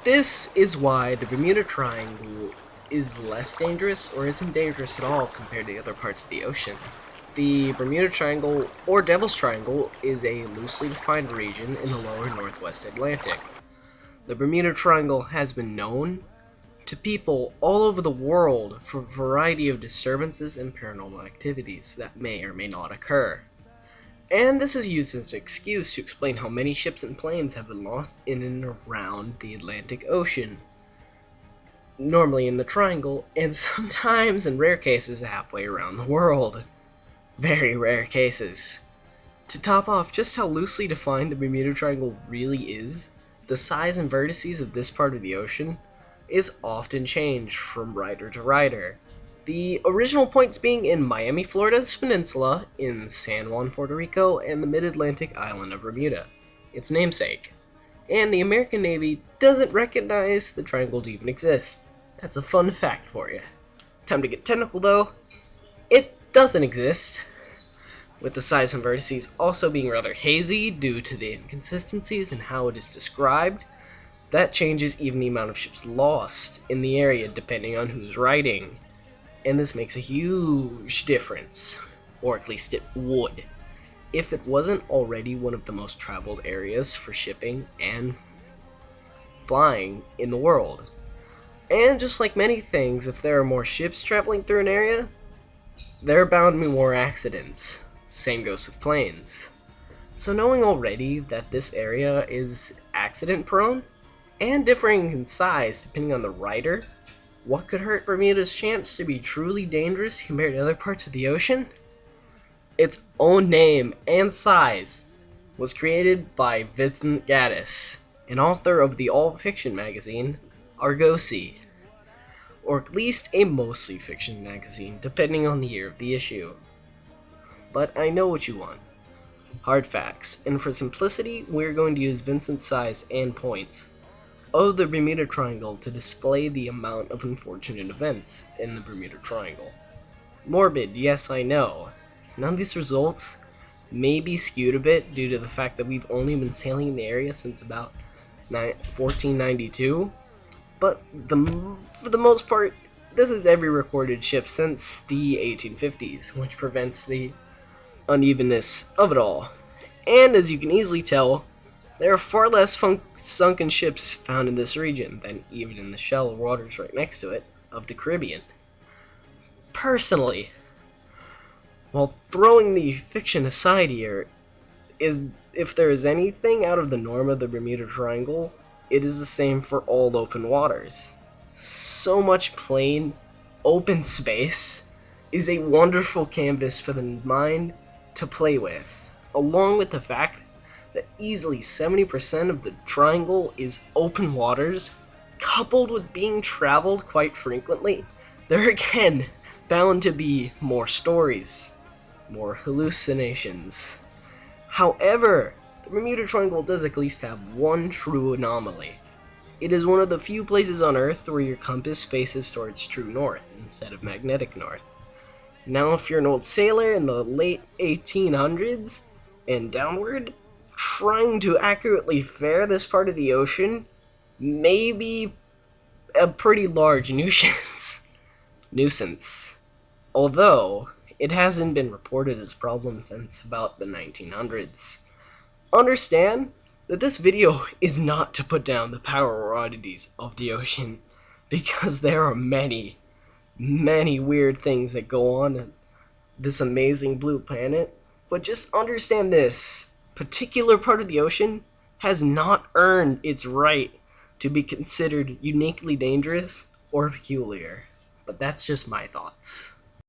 This is why the Bermuda Triangle is less dangerous or isn't dangerous at all compared to other parts of the ocean. The Bermuda Triangle, or Devil's Triangle, is a loosely defined region in the lower northwest Atlantic. The Bermuda Triangle has been known to people all over the world for a variety of disturbances and paranormal activities that may or may not occur. And this is used as an excuse to explain how many ships and planes have been lost in and around the Atlantic Ocean, normally in the Triangle, and sometimes, in rare cases, halfway around the world. Very rare cases. To top off just how loosely defined the Bermuda Triangle really is, the size and vertices of this part of the ocean is often changed from writer to writer. The original points being in Miami, Florida's peninsula, in San Juan, Puerto Rico, and the mid-Atlantic island of Bermuda, its namesake. And the American Navy doesn't recognize the triangle to even exist. That's a fun fact for you. Time to get technical though. It doesn't exist, with the size and vertices also being rather hazy due to the inconsistencies in how it is described. That changes even the amount of ships lost in the area depending on who's writing. And this makes a huge difference, or at least it would, if it wasn't already one of the most traveled areas for shipping and flying in the world. And just like many things, if there are more ships traveling through an area, there are bound to be more accidents. Same goes with planes. So knowing already that this area is accident prone, and differing in size depending on the writer, what could hurt Bermuda's chance to be truly dangerous compared to other parts of the ocean? Its own name and size was created by Vincent Gaddis, an author of the all-fiction magazine Argosy, or at least a mostly fiction magazine, depending on the year of the issue. But I know what you want. Hard facts, and for simplicity, we're going to use Vincent's size and points of the Bermuda Triangle to display the amount of unfortunate events in the Bermuda Triangle. Morbid, yes, I know. None of these results may be skewed a bit due to the fact that we've only been sailing in the area since about 1492, but for the most part, this is every recorded ship since the 1850s, which prevents the unevenness of it all. And as you can easily tell, there are far less sunken ships found in this region than even in the shallow waters right next to it of the Caribbean. Personally, while throwing the fiction aside here, if there is anything out of the norm of the Bermuda Triangle, it is the same for all open waters. So much plain, open space is a wonderful canvas for the mind to play with, along with the fact that easily 70% of the triangle is open waters, coupled with being traveled quite frequently. There are again bound to be more stories, more hallucinations. However, the Bermuda Triangle does at least have one true anomaly. It is one of the few places on Earth where your compass faces towards true north instead of magnetic north. Now, if you're an old sailor in the late 1800s and downward, trying to accurately fare this part of the ocean may be a pretty large nuisance. Although, it hasn't been reported as a problem since about the 1900s. Understand that this video is not to put down the power or oddities of the ocean, because there are many, many weird things that go on in this amazing blue planet, but just understand this particular part of the ocean has not earned its right to be considered uniquely dangerous or peculiar. But that's just my thoughts.